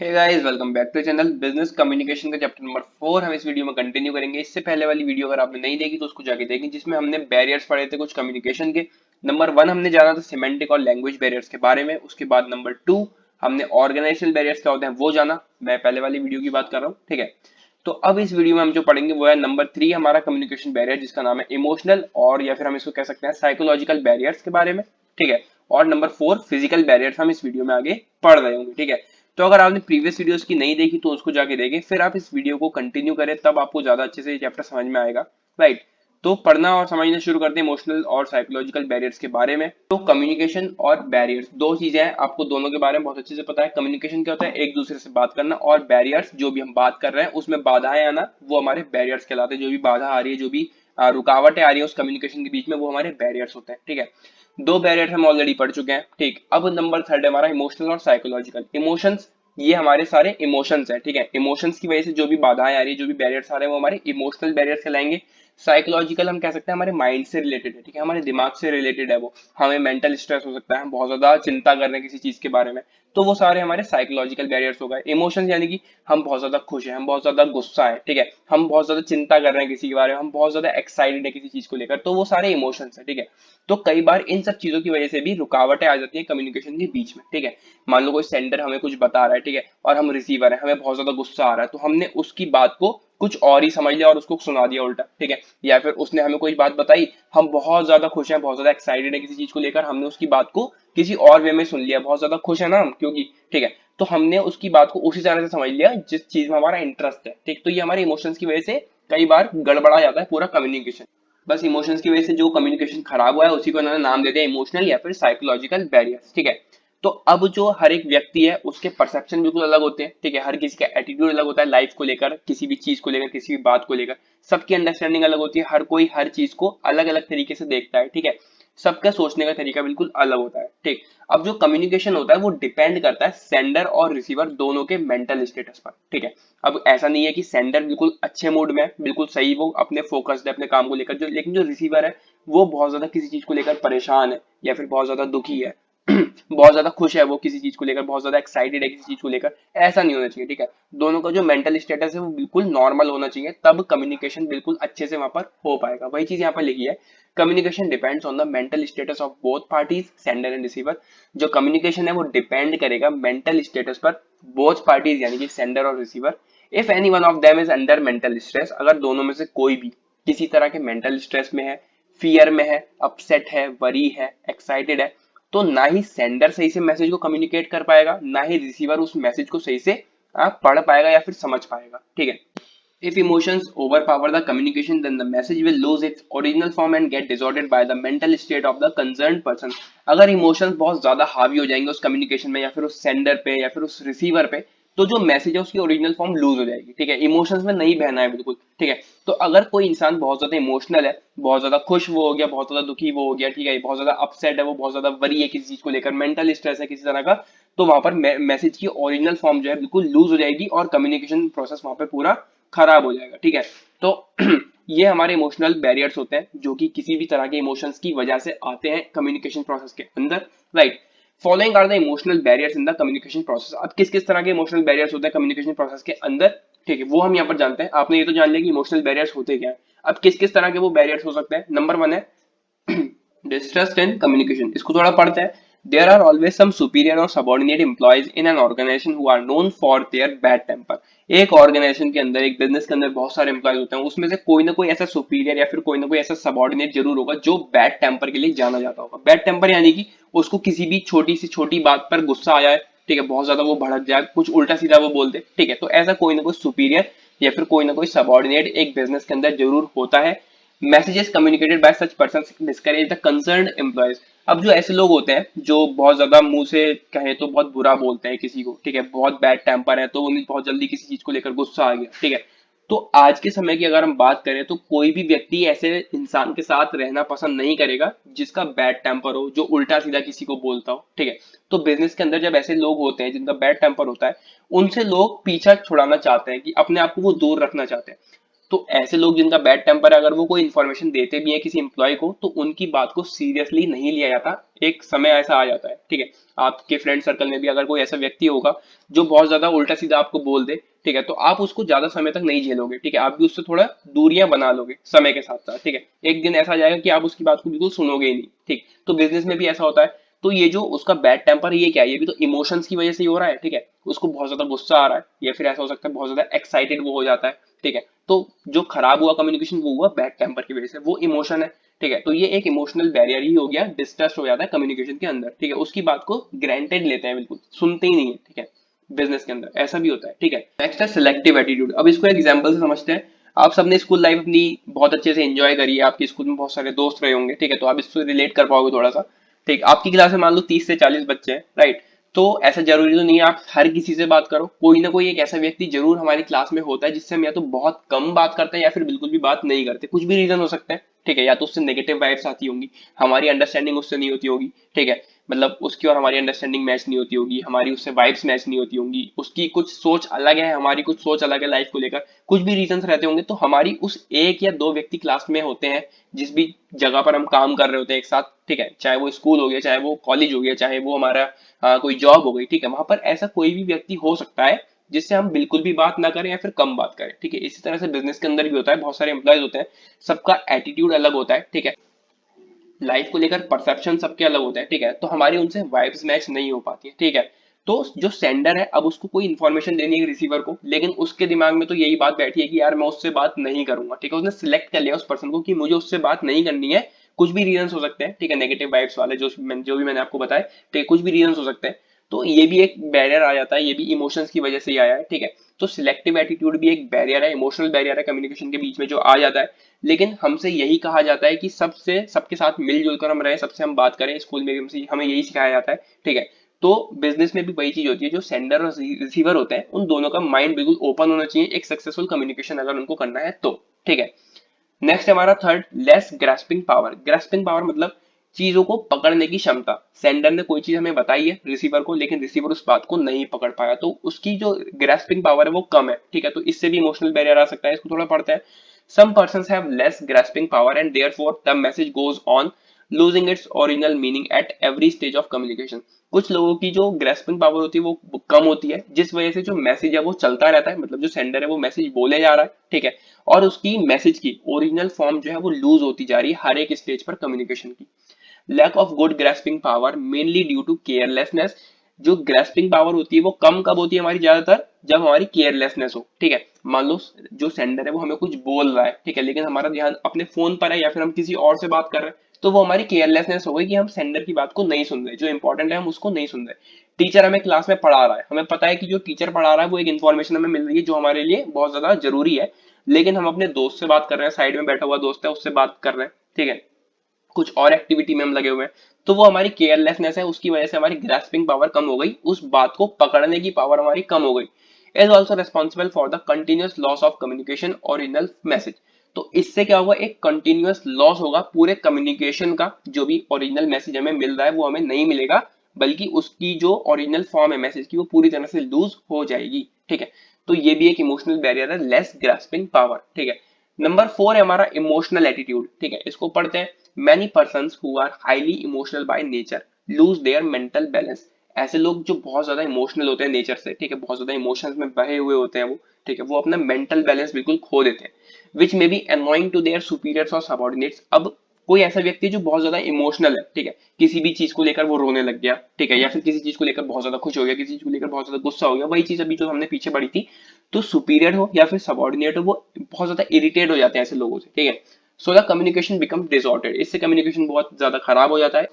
Hey guys, welcome back to channel business communication का chapter number 4 हम इस video में कंटिन्यू करेंगे। इससे पहले वाली वीडियो अगर आपने नहीं देखी तो उसको जाके देखें, जिसमें हमने बैरियर्स पढ़े थे कुछ कम्युनिकेशन के। नंबर 1 हमने जाना था सिमेंटिक और लैंग्वेज बैरियर्स के बारे में। उसके बाद नंबर 2 हमने ऑर्गेनाइजेशनल बैरियर्स क्या होते हैं वो जाना। मैं पहले वाली वीडियो की बात कर रहा हूँ, ठीक है। तो अब इस वीडियो में हम जो पढ़ेंगे वो है नंबर 3 हमारा कम्युनिकेशन बैरियर, जिसका नाम है इमोशनल और या फिर हम इसको कह सकते हैं साइकोलॉजिकल बैरियर्स के बारे में, ठीक है। और नंबर 4 फिजिकल बैरियर्स हम इस वीडियो में आगे पढ़ रहे होंगे, ठीक है। तो अगर आपने प्रीवियस वीडियोस की नहीं देखी तो उसको जाके देखें, फिर आप इस वीडियो को कंटिन्यू करें, तब आपको ज्यादा अच्छे से ये चैप्टर समझ में आएगा, राइट। तो पढ़ना और समझना शुरू करते हैं इमोशनल और साइकोलॉजिकल बैरियर्स के बारे में। तो कम्युनिकेशन और बैरियर्स दो चीजें हैं, आपको दोनों के बारे में बहुत अच्छे से पता है। कम्युनिकेशन क्या होता है, एक दूसरे से बात करना, और बैरियर्स जो भी हम बात कर रहे हैं उसमें बाधाएं आना, वो हमारे बैरियर्स कहलाते हैं। जो भी बाधा आ रही है, जो भी रुकावटें आ रही है उस कम्युनिकेशन के बीच में, वो हमारे बैरियर्स होते हैं, ठीक है। दो बैरियर हम ऑलरेडी पढ़ चुके हैं, ठीक। अब नंबर 3 हमारा इमोशनल और साइकोलॉजिकल। इमोशंस, ये हमारे सारे इमोशंस है, ठीक है। इमोशंस की वजह से जो भी बाधाएं आ रही है, जो भी बैरियर्स आ रहे हैं, वो हमारे इमोशनल बैरियर्स कहलाएंगे। साइकोलॉजिकल हम कह सकते हैं हमारे माइंड से रिलेटेड है, ठीक है, हमारे दिमाग से रिलेटेड है वो। हमें मेंटल स्ट्रेस हो सकता है, हम बहुत ज्यादा चिंता कर रहे हैं किसी चीज के बारे में, तो वो सारे हमारे साइकोलॉजिकल बैरियर्स हो गए। इमोशंस यानी कि हम बहुत ज्यादा खुश हैं, हम बहुत ज्यादा गुस्सा है, ठीक है, हम बहुत ज्यादा चिंता कर रहे हैं किसी के बारे में, हम बहुत ज्यादा एक्साइटेड है किसी चीज को लेकर, तो वो सारे इमोशंस है, ठीक है। तो कई बार इन सब चीजों की वजह से भी रुकावटें आ जाती है कम्युनिकेशन के बीच में, ठीक है। मान लो कोई सेंडर हमें कुछ बता रहा है, ठीक है, और हम रिसीवर है, हमें बहुत ज्यादा गुस्सा आ रहा है, तो हमने उसकी बात को कुछ और ही समझ लिया और उसको सुना दिया उल्टा, ठीक है। या फिर उसने हमें कोई बात बताई, हम बहुत ज्यादा खुश हैं, बहुत ज्यादा एक्साइटेड है किसी चीज को लेकर, हमने उसकी बात को किसी और वे में सुन लिया, बहुत ज्यादा खुश है ना हम, क्योंकि, ठीक है, तो हमने उसकी बात को उसी तरह से समझ लिया जिस चीज में हमारा इंटरेस्ट है, ठीक। तो ये हमारे इमोशंस की वजह से कई बार गड़बड़ा जाता है पूरा कम्युनिकेशन। बस इमोशंस की वजह से जो कम्युनिकेशन खराब हुआ है उसी को इन्होंने नाम दे दिया इमोशनल या फिर साइकोलॉजिकल बैरियर्स, ठीक है। तो अब जो हर एक व्यक्ति है उसके परसेप्शन बिल्कुल अलग होते हैं, ठीक है। हर किसी का एटीट्यूड अलग होता है लाइफ को लेकर, किसी भी चीज को लेकर, किसी भी बात को लेकर। सबकी अंडरस्टैंडिंग अलग होती है, हर कोई हर चीज को अलग अलग तरीके से देखता है, ठीक है। सबका सोचने का तरीका बिल्कुल अलग होता है, ठीक। अब जो कम्युनिकेशन होता है वो डिपेंड करता है सेंडर और रिसीवर दोनों के मेंटल स्टेटस पर, ठीक है। अब ऐसा नहीं है कि सेंडर बिल्कुल अच्छे मूड में है, बिल्कुल सही, वो अपने फोकस्ड है अपने काम को लेकर, जो लेकिन जो रिसीवर है वो बहुत ज्यादा किसी चीज को लेकर परेशान है या फिर बहुत ज्यादा दुखी है, बहुत ज्यादा खुश है वो किसी चीज को लेकर, बहुत ज्यादा एक्साइटेड है किसी चीज को लेकर। ऐसा नहीं होना चाहिए, ठीक है। दोनों का जो मेंटल स्टेटस है वो बिल्कुल नॉर्मल होना चाहिए, तब कम्युनिकेशन बिल्कुल अच्छे से वहां पर हो पाएगा। वही चीज यहाँ पर लिखी है, communication depends on the mental status of both parties, sender and receiver. जो कम्युनिकेशन है वो डिपेंड करेगा मेंटल स्टेटस पर, बोथ पार्टीज यानी कि सेंडर और receiver. If any one of them is under mental stress, अगर दोनों में से कोई भी किसी तरह के मेंटल स्ट्रेस में है, फियर में है, अपसेट है, वरी है, एक्साइटेड है, तो ना ही सेंडर सही से मैसेज को कम्युनिकेट कर पाएगा, ना ही रिसीवर उस मैसेज को सही से पढ़ पाएगा या फिर समझ पाएगा, ठीक है। If emotions overpower the communication, then the message will lose its original form and get distorted by the mental state of the concerned person. अगर इमोशंस बहुत ज्यादा हावी हो जाएंगे उस कम्युनिकेशन में या फिर उस सेंडर पे या फिर उस रिसीवर पे, तो जो मैसेज है उसकी ओरिजिनल फॉर्म लूज हो जाएगी, ठीक है। इमोशंस में नहीं बहना है बिल्कुल, ठीक है। तो अगर कोई इंसान बहुत ज्यादा इमोशनल है, बहुत ज्यादा खुश वो हो गया, बहुत ज्यादा दुखी वो हो गया, ठीक है, बहुत ज्यादा अपसेट है, वो बहुत ज्यादा वरी है किसी चीज को लेकर, मेंटल स्ट्रेस है किसी तरह का, तो वहां पर मैसेज की ओरिजिनल फॉर्म जो है बिल्कुल लूज हो जाएगी और कम्युनिकेशन प्रोसेस वहां पे पूरा खराब हो जाएगा, ठीक है। तो ये हमारे इमोशनल बैरियर्स होते हैं जो कि किसी भी तरह के इमोशंस की वजह से आते हैं कम्युनिकेशन प्रोसेस के अंदर, right. Following are the emotional barriers in the communication process. अब किस किस तरह के इमोशनल बैरियर्स होते हैं कम्युनिकेशन प्रोसेस के अंदर, ठीक है, वो हम यहाँ पर जानते हैं। आपने ये तो जान लिया कि इमोशनल बैरियर्स होते क्या है। अब किस किस तरह के वो बैरियर्स हो सकते हैं। नंबर 1 है distrust in communication, इसको थोड़ा पढ़ते हैं। There are always some superior or subordinate employees in an organization who are known for their bad temper. एक ऑर्गेनाइजेशन के अंदर, एक बिजनेस के अंदर बहुत सारे एम्प्लॉयज होते हैं, उसमें से कोई ना कोई ऐसा सुपीरियर या फिर कोई ना कोई ऐसा सबॉर्डिनेट जरूर होगा जो बैड टेम्पर के लिए जाना जाता होगा। बैड टेम्पर यानी कि उसको किसी भी छोटी सी छोटी बात पर गुस्सा आ जाए, ठीक है, बहुत ज्यादा वो भड़क जाए, कुछ उल्टा सीधा वो बोल दे, ठीक है। तो ऐसा कोई ना कोई सुपीरियर या फिर कोई ना कोई सबॉर्डिनेट एक बिजनेस के अंदर जरूर होता है। Messages communicated bye such person discourage the concerned employees. अब जो ऐसे लोग होते हैं जो बहुत ज्यादा मुंह से कहें तो बहुत बुरा बोलते हैं किसी को, ठीक है, बहुत बैड टेम्पर है, तो उन्हें बहुत जल्दी किसी चीज को लेकर गुस्सा आ गया, ठीक है। तो आज के समय की अगर हम बात करें तो कोई भी व्यक्ति ऐसे इंसान के साथ रहना पसंद नहीं करेगा जिसका बैड टेम्पर हो, जो उल्टा सीधा किसी को बोलता हो, ठीक है। तो बिजनेस के अंदर जब ऐसे लोग होते हैं जिनका बैड टेम्पर होता है, उनसे लोग पीछा छुड़ाना चाहते हैं, कि अपने आप को वो दूर रखना चाहते हैं। तो ऐसे लोग जिनका बैड टेम्पर है, अगर वो कोई इन्फॉर्मेशन देते भी है किसी एम्प्लॉय को तो उनकी बात को सीरियसली नहीं लिया जाता। एक समय ऐसा आ जाता है, ठीक है, आपके फ्रेंड सर्कल में भी अगर कोई ऐसा व्यक्ति होगा जो बहुत ज्यादा उल्टा सीधा आपको बोल दे, ठीक है, तो आप उसको ज्यादा समय तक नहीं झेलोगे, ठीक है, आप भी उससे थोड़ा दूरियां बना लोगे समय के साथ साथ, ठीक है। एक दिन ऐसा आ जाएगा कि आप उसकी बात को बिल्कुल सुनोगे ही नहीं, ठीक। तो बिजनेस में भी ऐसा होता है। तो ये जो उसका बैड टेम्पर, ये क्या है, ये भी तो इमोशंस की वजह से ही हो रहा है, ठीक है। उसको बहुत ज्यादा गुस्सा आ रहा है, या फिर ऐसा हो सकता है बहुत ज्यादा एक्साइटेड वो हो जाता है, ठीक है। तो जो खराब हुआ कम्युनिकेशन वो हुआ बैड टेम्पर की वजह से, वो इमोशन है, ठीक है। तो ये एक इमोशनल बैरियर ही हो गया, डिस्ट्रस्ट हो जाता है कम्युनिकेशन के अंदर, ठीक है। उसकी बात को ग्रांटेड लेते हैं, बिल्कुल सुनते ही नहीं है, ठीक है। बिजनेस के अंदर ऐसा भी होता है, ठीक है। नेक्स्ट है सिलेक्टिव एटीट्यूड। अब इसको एक एग्जांपल से समझते हैं। आप सबने स्कूल लाइफ अपनी बहुत अच्छे से एंजॉय करी है, आपके स्कूल में बहुत सारे दोस्त रहे होंगे, ठीक है, तो आप इससे रिलेट कर पाओगे थोड़ा सा, ठीक। आपकी क्लास में मान लो 30 से 40 बच्चे हैं, राइट। तो ऐसा जरूरी तो नहीं है आप हर किसी से बात करो, कोई ना कोई एक ऐसा व्यक्ति जरूर हमारी क्लास में होता है जिससे हम या तो बहुत कम बात करते हैं या फिर बिल्कुल भी बात नहीं करते, कुछ भी रीजन हो सकते हैं, ठीक है। या तो उससे नेगेटिव वाइब्स आती होंगी, हमारी अंडरस्टैंडिंग उससे नहीं होती होगी, ठीक है, मतलब उसकी और हमारी अंडरस्टैंडिंग मैच नहीं होती होगी, हमारी उससे वाइब्स मैच नहीं होती होंगी, उसकी कुछ सोच अलग है, हमारी कुछ सोच अलग है लाइफ को लेकर, कुछ भी रीजंस रहते होंगे। तो हमारी उस एक या दो व्यक्ति क्लास में होते हैं जिस भी जगह पर हम काम कर रहे होते हैं एक साथ, ठीक है, चाहे वो स्कूल हो गया, चाहे वो कॉलेज हो गया, चाहे वो हमारा कोई जॉब हो गई, ठीक है, वहां पर ऐसा कोई भी व्यक्ति हो सकता है जिससे हम बिल्कुल भी बात ना करें या फिर कम बात करें, ठीक है। इसी तरह से बिजनेस के अंदर भी होता है, बहुत सारे एम्प्लॉयज होते हैं, सबका एटीट्यूड अलग होता है, ठीक है, लाइफ को लेकर परसेप्शन सबके अलग होते हैं, ठीक है। तो हमारी उनसे वाइब्स मैच नहीं हो पाती है, ठीक है। तो जो सेंडर है, अब उसको कोई इन्फॉर्मेशन देनी है रिसीवर को, लेकिन उसके दिमाग में तो यही बात बैठी है कि यार मैं उससे बात नहीं करूंगा, ठीक है। उसने सिलेक्ट कर लिया उस पर्सन को कि मुझे उससे बात नहीं करनी है। कुछ भी रीजन हो सकते हैं, ठीक है, नेगेटिव वाइब्स वाले जो भी मैंने आपको बताया, ठीक है, कुछ भी रीजन हो सकते हैं। तो ये भी एक बैरियर आ जाता है, ये भी इमोशंस की वजह से ही आया है, ठीक है। तो सिलेक्टिव एटीट्यूड भी एक बैरियर है, इमोशनल बैरियर है कम्युनिकेशन के बीच में जो आ जाता है। लेकिन हमसे यही कहा जाता है कि सबसे सबके साथ मिलजुल कर हम रहे, सबसे हम बात करें, स्कूल में भी हमसे हमें यही सिखाया जाता है, ठीक है। तो बिजनेस में भी वही चीज होती है, जो सेंडर और रिसीवर होते हैं उन दोनों का माइंड बिल्कुल ओपन होना चाहिए एक सक्सेसफुल कम्युनिकेशन अगर उनको करना है तो, ठीक है। नेक्स्ट हमारा third, less grasping power. Grasping power मतलब चीजों को पकड़ने की क्षमता। सेंडर ने कोई चीज हमें बताई है रिसीवर को, लेकिन रिसीवर उस बात को नहीं पकड़ पाया, तो उसकी जो ग्रास्पिंग पावर है वो कम है, ठीक है। तो इससे भी इमोशनल बैरियर आ सकता है, इसको थोड़ा पढ़ते हैं। Some persons have less grasping power and therefore the message goes on losing its original meaning at every stage of communication. कुछ लोगों की जो ग्रेस्पिंग पावर होती है वो कम होती है, जिस वजह से जो मैसेज है वो चलता रहता है, मतलब जो सेंडर है वो मैसेज बोले जा रहा है, ठीक है, और उसकी मैसेज की ओरिजिनल फॉर्म जो है वो लूज होती जा रही है हर एक स्टेज पर कम्युनिकेशन की। Lack of good grasping power mainly due to carelessness. जो ग्रेस्पिंग पावर होती है वो कम कब होती है हमारी, ज्यादातर जब हमारी केयरलेसनेस हो, ठीक है। मान लो जो सेंडर है वो हमें कुछ बोल रहा है, ठीक है, लेकिन हमारा ध्यान अपने फोन पर है या फिर हम किसी और से बात कर रहे हैं, तो वो हमारी केयरलेसनेस हो गई कि हम सेंडर की बात को नहीं सुन रहे, जो इंपॉर्टेंट है हम उसको नहीं सुन रहे। टीचर हमें क्लास में पढ़ा रहा है, हमें पता है कि जो टीचर पढ़ा रहा है वो एक इन्फॉर्मेशन हमें मिल रही है जो हमारे लिए बहुत ज्यादा जरूरी है, लेकिन हम अपने दोस्त से बात कर रहे हैं, साइड में बैठा हुआ दोस्त है उससे बात कर रहे हैं, ठीक है, कुछ और एक्टिविटी में हम लगे हुए हैं, तो वो हमारी केयरलेसनेस है, उसकी वजह से हमारी ग्रास्पिंग पावर कम हो गई, उस बात को पकड़ने की पावर हमारी कम हो गई। Is also responsible for the continuous loss of communication original message. तो इससे क्या होगा, एक कंटिन्यूस लॉस होगा पूरे कम्युनिकेशन का, जो भी ओरिजिनल मैसेज हमें मिल रहा है वो हमें नहीं मिलेगा, बल्कि उसकी जो ओरिजिनल फॉर्म है मैसेज की वो पूरी तरह से लूज हो जाएगी, ठीक है। तो ये भी एक इमोशनल बैरियर है, लेस ग्रास्पिंग पावर, ठीक है। नंबर 4 है हमारा इमोशनल एटीट्यूड, ठीक है, इसको पढ़ते हैं। Many persons who are highly emotional by nature lose their mental balance. ऐसे लोग जो बहुत ज्यादा इमोशनल होते हैं नेचर से, ठीक है, बहुत ज्यादा इमोशंस में बहे हुए होते हैं वो, ठीक है, वो अपना मेंटल बैलेंस बिल्कुल खो देते हैं, which may be annoying to their superiors और subordinates. अब कोई ऐसा व्यक्ति जो बहुत ज्यादा इमोशनल है, ठीक है, किसी भी चीज को लेकर वो रोने लग गया, ठीक है, या फिर किसी चीज को लेकर बहुत ज्यादा खुश हो गया, किसी चीज को लेकर बहुत ज्यादा गुस्सा हो गया, वही चीज अभी जो हमने पीछे पढ़ी थी। तो सुपीरियर हो या फिर सबॉर्डिनेट हो, वो बहुत ज्यादा इरिटेट हो जाते हैं ऐसे लोगों से, ठीक है। So the communication become disordered, इससे कम्युनिकेशन बहुत ज्यादा खराब हो जाता है।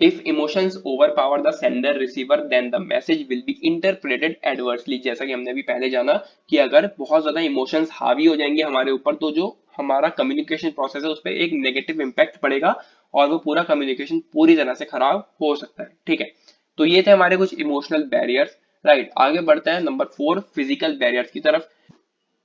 If emotions overpower the sender receiver then the message will be interpreted adversely. जैसा कि हमने अभी पहले जाना कि अगर बहुत ज्यादा इमोशंस हावी हो जाएंगे हमारे ऊपर, तो जो हमारा कम्युनिकेशन प्रोसेस है उस पर एक नेगेटिव इंपैक्ट पड़ेगा और वो पूरा कम्युनिकेशन पूरी तरह से खराब हो सकता है, ठीक है। तो ये थे हमारे कुछ इमोशनल बैरियर्स, राइट। आगे बढ़ते हैं नंबर 4 फिजिकल बैरियर्स की तरफ,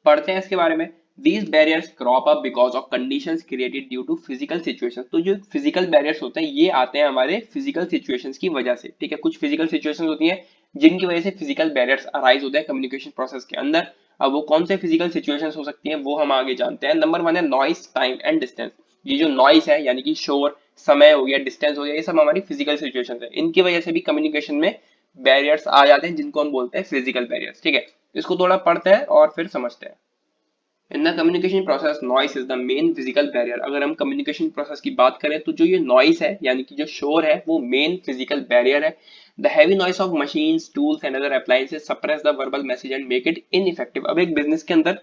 पढ़ते हैं इसके बारे में। These barriers crop up because of conditions created due to physical situations। तो जो फिजिकल बैरियर्स होते हैं ये आते हैं हमारे फिजिकल सिचुएशंस की वजह से, ठीक है। कुछ फिजिकल सिचुएशंस होती हैं जिनकी वजह से फिजिकल बैरियर्स अराइज होते हैं कम्युनिकेशन प्रोसेस के अंदर। अब वो कौन से फिजिकल सिचुएशंस हो सकती हैं वो हम आगे जानते हैं। नंबर 1 है नॉइस, टाइम एंड डिस्टेंस। ये जो नॉइस है यानी कि शोर, समय हो गया, डिस्टेंस हो गया, ये सब हमारी फिजिकल सिचुएशंस है। इनकी वजह से भी कम्युनिकेशन में बैरियर्स आ जाते हैं जिनको हम बोलते हैं फिजिकल बैरियर्स। ठीक है, इसको थोड़ा पढ़ते हैं और फिर समझते हैं। इन the communication process noise is the main physical barrier. अगर हम कम्युनिकेशन प्रोसेस की बात करें तो जो ये नॉइस है यानी कि जो शोर है वो मेन फिजिकल बैरियर है। The heavy noise of machines, tools and other appliances suppress the verbal message and make it ineffective. अब एक बिजनेस के अंदर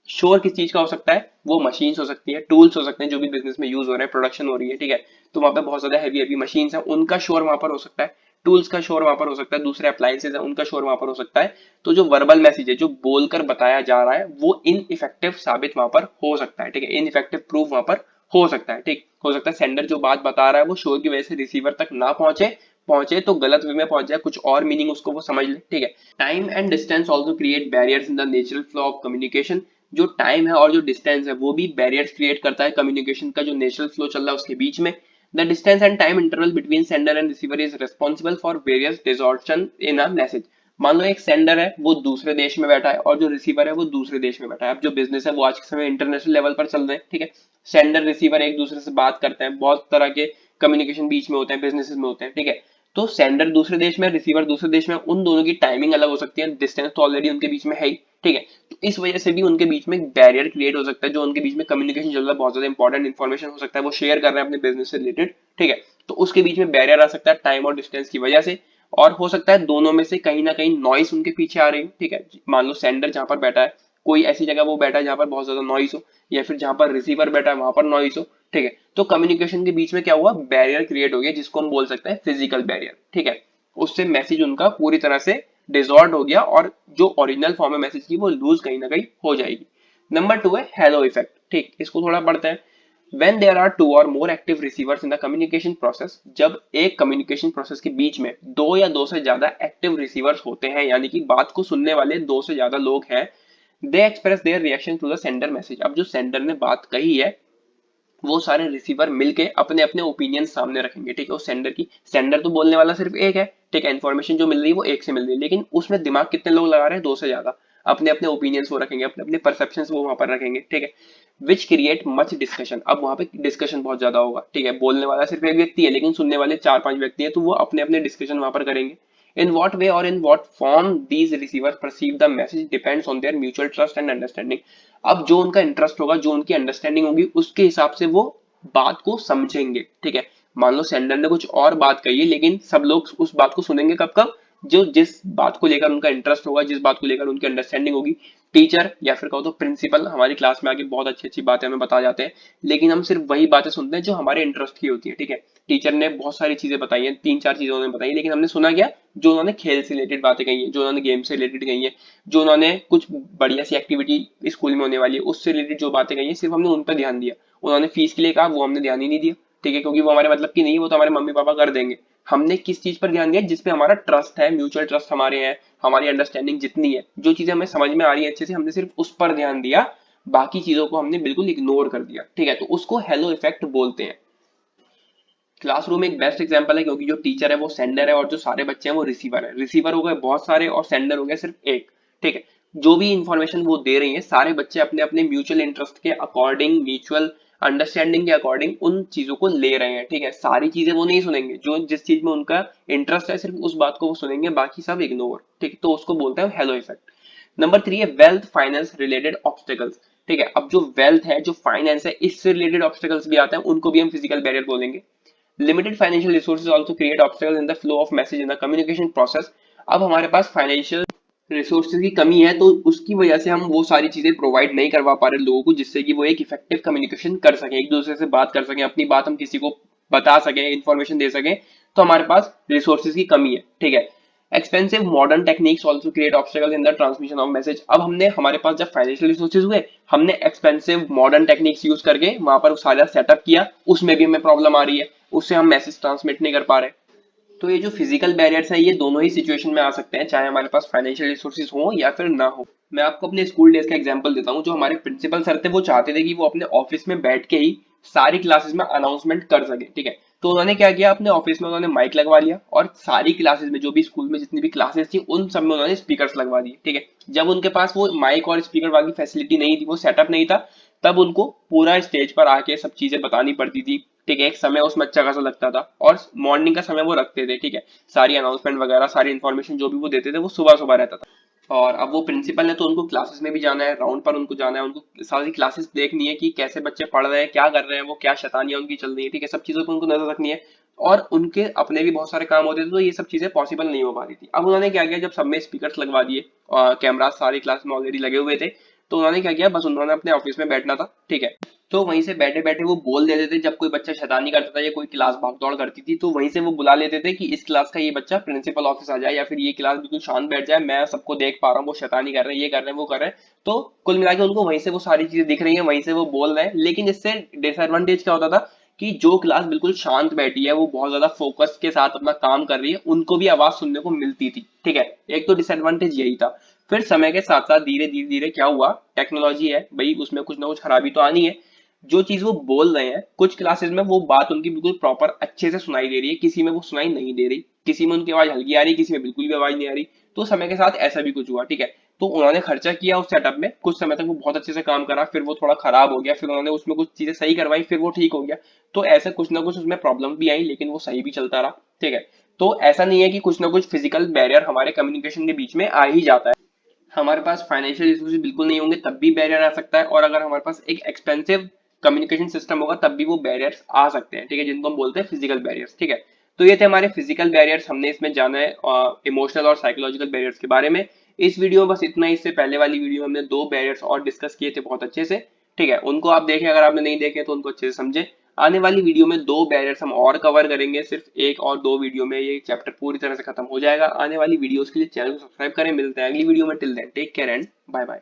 शोर किस चीज का हो सकता है? वो मशीन्स हो सकती है, टूल्स हो सकते हैं जो भी बिजनेस में यूज हो रहे हैं, प्रोडक्शन हो रही है, ठीक है, तो वहां पे बहुत ज्यादा हैवी हैवी मशीन्स हैं, उनका शोर वहां पर हो सकता है, टूल्स का शोर वहां पर हो सकता है, दूसरे अप्लायंसेज है उनका शोर वहां पर हो सकता है। तो जो वर्बल मैसेज है, जो बोलकर बताया जा रहा है, वो इनइफेक्टिव साबित वहां पर हो सकता है। ठीक है, इनइफेक्टिव प्रूफ वहां पर हो सकता है। ठीक, हो सकता है सेंडर जो बात बता रहा है वो शोर की वजह से रिसीवर तक ना पहुंचे, पहुंचे तो गलत वे में पहुंच जाए, कुछ और मीनिंग उसको वो समझ ले। ठीक है, time and distance also create barriers in the natural flow of communication. जो टाइम है और जो डिस्टेंस है वो भी बैरियर्स क्रिएट करता है कम्युनिकेशन का जो नेचुरल फ्लो चल रहा है उसके बीच में। The distance and time interval between sender and receiver is responsible for various distortion in a message. मान लो एक सेंडर है वो दूसरे देश में बैठा है और जो रिसीवर है वो दूसरे देश में बैठा है। अब जो बिजनेस है वो आज के समय इंटरनेशनल लेवल पर चल रहे हैं। ठीक है, सेंडर रिसीवर एक दूसरे से बात करते हैं, बहुत तरह के कम्युनिकेशन बीच में होते हैं, बिजनेसेस में होते हैं। ठीक है, तो सेंडर दूसरे देश में, रिसीवर दूसरे देश में, उन दोनों की टाइमिंग अलग हो सकती है, डिस्टेंस तो ऑलरेडी उनके बीच में है ही। ठीक है, तो इस वजह से भी उनके बीच में बैरियर क्रिएट हो सकता है। जो उनके बीच में कम्युनिकेशन चल रहा है, बहुत ज्यादा इंपॉर्टेंट इन्फॉर्मेशन हो सकता है, वो शेयर कर रहे हैं अपने बिजनेस से रिलेटेड। ठीक है, तो उसके बीच में बैरियर आ सकता है टाइम और डिस्टेंस की वजह से। और हो सकता है दोनों में से कहीं ना कहीं नॉइस उनके पीछे आ रही हो। ठीक है, मान लो सेंडर जहां पर बैठा है, कोई ऐसी जगह वो बैठा है जहां पर बहुत ज्यादा नॉइस हो, या फिर जहां पर रिसीवर बैठा है वहां पर नॉइस हो। ठीक है, तो कम्युनिकेशन के बीच में क्या हुआ, बैरियर क्रिएट हो गया जिसको हम बोल सकते हैं फिजिकल बैरियर। ठीक है, उससे मैसेज उनका पूरी तरह से डिसऑर्ड हो गया और जो ओरिजिनल फॉर्म है मैसेज की वो लूज कहीं ना कहीं हो जाएगी। नंबर 2 है हेलो इफेक्ट। ठीक, इसको थोड़ा पढ़ते हैं। When there are two or more active receivers in the communication process, जब एक कम्युनिकेशन प्रोसेस के बीच में दो या दो से ज्यादा एक्टिव रिसीवर्स होते हैं यानी कि बात को सुनने वाले दो से ज्यादा लोग हैं, they express their reaction to the sender message. अब जो सेंडर ने बात कही है वो सारे रिसीवर मिलके अपने अपने ओपिनियन सामने रखेंगे। ठीक है, उस सेंडर की, सेंडर तो बोलने वाला सिर्फ एक है। ठीक है, इन्फॉर्मेशन जो मिल रही है वो एक से मिल रही है, लेकिन उसमें दिमाग कितने लोग लगा रहे हैं? दो से ज्यादा। अपने अपने ओपिनियंस वो रखेंगे, अपने अपने परसेप्शंस वो वहां पर रखेंगे। ठीक है, विच क्रिएट मच डिस्कशन। अब वहां पे डिस्कशन बहुत ज्यादा होगा। ठीक है, बोलने वाला सिर्फ एक व्यक्ति है लेकिन सुनने वाले चार पांच व्यक्ति है, तो वो अपने अपने डिस्कशन वहां पर करेंगे। In what way or in what form these receivers perceive the message depends on their mutual trust and understanding। अब जो उनका इंटरेस्ट होगा, जो उनकी अंडरस्टैंडिंग होगी, उसके हिसाब से वो बात को समझेंगे। ठीक है, मान लो सेंडर ने कुछ और बात कही है लेकिन सब लोग उस बात को सुनेंगे कब कब, जो जिस बात को लेकर उनका इंटरेस्ट होगा, जिस बात को लेकर उनकी अंडरस्टैंडिंग होगी। टीचर या फिर कहो तो प्रिंसिपल हमारी क्लास में आके बहुत अच्छी अच्छी बातें हमें बता जाते हैं, लेकिन हम सिर्फ वही बातें सुनते हैं जो हमारे इंटरेस्ट की होती है। ठीक है, टीचर ने बहुत सारी चीजें बताई हैं, तीन चार चीजें उन्होंने बताई, लेकिन हमने सुना क्या? जो उन्होंने खेल से रिलेटेड बातें कही है, जो उन्होंने गेम से रिलेटेड कही है, जो उन्होंने कुछ बढ़िया सी एक्टिविटी स्कूल में होने वाली है उससे रिलेटेड जो बातें कही है, सिर्फ हमने उन पर ध्यान दिया। उन्होंने फीस के लिए कहा, वो हमने ध्यान ही नहीं दिया। ठीक है, क्योंकि वो हमारे मतलब की नहीं है, वो तो हमारे मम्मी पापा कर देंगे। हमने किस चीज पर ध्यान दिया? जिसपे हमारा ट्रस्ट है, म्यूचुअल ट्रस्ट हमारे हैं, हमारी अंडरस्टैंडिंग जितनी है, जो चीजें हमें समझ में आ रही है अच्छे से, हमने सिर्फ उस पर ध्यान दिया, बाकी चीजों को हमने बिल्कुल इग्नोर कर दिया। ठीक है, तो उसको हेलो इफेक्ट बोलते हैं। क्लासरूम एक बेस्ट एग्जांपल है क्योंकि जो टीचर है वो सेंडर है और जो सारे बच्चे हैं वो रिसीवर है। रिसीवर हो गए बहुत सारे और सेंडर हो गए सिर्फ एक। ठीक है, जो भी इंफॉर्मेशन वो दे रही है सारे बच्चे अपने अपने म्यूचुअल इंटरेस्ट के अकॉर्डिंग, म्यूचुअल अंडरस्टैंडिंग के अकॉर्डिंग उन चीजों को ले रहे हैं। ठीक है, सारी चीजें वो नहीं सुनेंगे, जो जिस चीज में उनका इंटरेस्ट है सिर्फ उस बात को वो सुनेंगे, बाकी सब इग्नोर। ठीक है, तो उसको बोलते हैं हेलो इफेक्ट। नंबर 3 है वेल्थ फाइनेंस रिलेटेड ऑब्स्टेकल्स। ठीक है, अब जो वेल्थ है, जो फाइनेंस है, इससे रिलेटेड ऑब्स्टेकल्स भी आते हैं, उनको भी हम फिजिकल बैरियर बोलेंगे। Limited financial resources also create obstacles in the flow of message in the communication process. अब हमारे पास फाइनेंशियल रिसोर्सेज की कमी है तो उसकी वजह से हम वो सारी चीजें प्रोवाइड नहीं करवा पा रहे लोगों को जिससे कि वो एक इफेक्टिव कम्युनिकेशन कर सके, एक दूसरे से बात कर सके, अपनी बात हम किसी को बता सके, इंफॉर्मेशन दे सके। तो हमारे पास रिसोर्सेज की कमी है। ठीक है, expensive modern techniques also create obstacles in the transmission of message. अब हमने, हमारे पास जब फाइनेंशियल रिसोर्सेज हुए, हमने एक्सपेंसिव मॉडर्न टेक्निक्स यूज करके वहां पर सारा सेटअप किया, उसमें भी हमें प्रॉब्लम आ रही है, उससे हम मैसेज ट्रांसमिट नहीं कर पा रहे। तो ये जो फिजिकल बैरियर्स है ये दोनों ही सिचुएशन में आ सकते हैं, चाहे हमारे पास फाइनेंशियल रिसोर्सेज हो या फिर ना हो। मैं आपको अपने स्कूल डेज का एग्जांपल देता हूँ। जो हमारे प्रिंसिपल सर थे वो चाहते थे कि वो अपने ऑफिस में बैठ के ही सारी क्लासेस में अनाउंसमेंट कर सके। ठीक है, तो उन्होंने क्या किया, अपने ऑफिस में उन्होंने माइक लगवा लिया और सारी क्लासेस में, जो भी स्कूल में जितनी भी क्लासेस थी उन सब में उन्होंने स्पीकर्स लगवा दिए। ठीक है, जब उनके पास वो माइक और स्पीकर वाली फैसिलिटी नहीं थी, वो सेटअप नहीं था, तब उनको पूरा स्टेज पर आके सब चीजें बतानी पड़ती थी। ठीक है, एक समय उसमें अच्छा खासा लगता था और मॉर्निंग का समय वो रखते थे। ठीक है, सारी अनाउंसमेंट वगैरह, सारी इन्फॉर्मेशन जो भी वो देते थे वो सुबह सुबह रहता था। और अब वो प्रिंसिपल है तो उनको क्लासेस में भी जाना है, राउंड पर उनको जाना है, उनको सारी क्लासेस देखनी है कि कैसे बच्चे पढ़ रहे हैं, क्या कर रहे हैं, वो क्या शैतानियां उनकी चल रही है। ठीक है, सब चीजों पर उनको नजर रखनी है और उनके अपने भी बहुत सारे काम होते थे, तो ये सब चीजें पॉसिबल नहीं हो पा रही थी। अब उन्होंने क्या किया, जब सब में स्पीकर्स लगवा दिए, कैमरा सारी क्लास में ऑलरेडी लगे हुए थे, तो उन्होंने क्या किया, बस उन्होंने अपने ऑफिस में बैठना था। ठीक है, तो वहीं से बैठे बैठे वो बोल देते थे, जब कोई बच्चा शैतानी करता था या कोई क्लास भागदौड़ करती थी, तो वहीं से वो बुला लेते थे कि इस क्लास का ये बच्चा प्रिंसिपल ऑफिस आ जाए, या फिर ये क्लास बिल्कुल शांत बैठ जाए, मैं सबको देख पा रहा हूँ वो शैतानी कर रहे हैं, ये कर रहे हैं, वो कर रहे हैं। तो कुल मिला के उनको वहीं से वो सारी चीजें दिख रही है, वहीं से वो बोल रहे हैं। लेकिन इससे डिसएडवांटेज क्या होता था कि जो क्लास बिल्कुल शांत बैठी है, वो बहुत ज्यादा फोकस के साथ अपना काम कर रही है, उनको भी आवाज सुनने को मिलती थी। ठीक है, एक तो डिसएडवांटेज यही था। फिर समय के साथ साथ धीरे धीरे धीरे क्या हुआ, टेक्नोलॉजी है भाई, उसमें कुछ ना कुछ खराबी तो आनी है। जो चीज वो बोल रहे हैं, कुछ क्लासेस में वो बात उनकी बिल्कुल प्रॉपर अच्छे से सुनाई दे रही है, किसी में वो सुनाई नहीं दे रही, किसी में उनकी आवाज हल्की आ रही, किसी में बिल्कुल भी आवाज नहीं आ रही। तो समय के साथ ऐसा भी कुछ हुआ। ठीक है, तो उन्होंने खर्चा किया उस सेटअप में, कुछ समय तक वो बहुत अच्छे से काम करा, फिर वो थोड़ा खराब हो गया, फिर उन्होंने उसमें कुछ चीजें सही करवाई, फिर वो ठीक हो गया। तो ऐसा कुछ ना कुछ उसमें प्रॉब्लम भी आई, लेकिन वो सही भी चलता रहा। ठीक है, तो ऐसा नहीं है कि कुछ ना कुछ फिजिकल बैरियर हमारे कम्युनिकेशन के बीच में आ ही जाता है। हमारे पास फाइनेंशियल रिसोर्सेज बिल्कुल नहीं होंगे तब भी बैरियर आ सकता है, और अगर हमारे पास एक एक्सपेंसिव कम्युनिकेशन सिस्टम होगा तब भी वो बैरियर्स आ सकते हैं। ठीक है, जिनको हम बोलते हैं फिजिकल बैरियर्स। ठीक है, तो ये थे हमारे फिजिकल बैरियर्स, हमने इसमें जाना है इमोशनल और साइकोलॉजिकल बैरियर्स के बारे में। इस वीडियो में बस इतना ही। इससे पहले वाली वीडियो में हमने दो बैरियर्स और डिस्कस किए थे बहुत अच्छे से। ठीक है, उनको आप देखें, अगर आपने नहीं देखे तो उनको अच्छे से समझे। आने वाली वीडियो में दो बैरियर्स हम और कवर करेंगे, सिर्फ एक और दो वीडियो में ये चैप्टर पूरी तरह से खत्म हो जाएगा। आने वाली वीडियोस के लिए चैनल को सब्सक्राइब करें। मिलते हैं अगली वीडियो में। Till then take care and bye bye.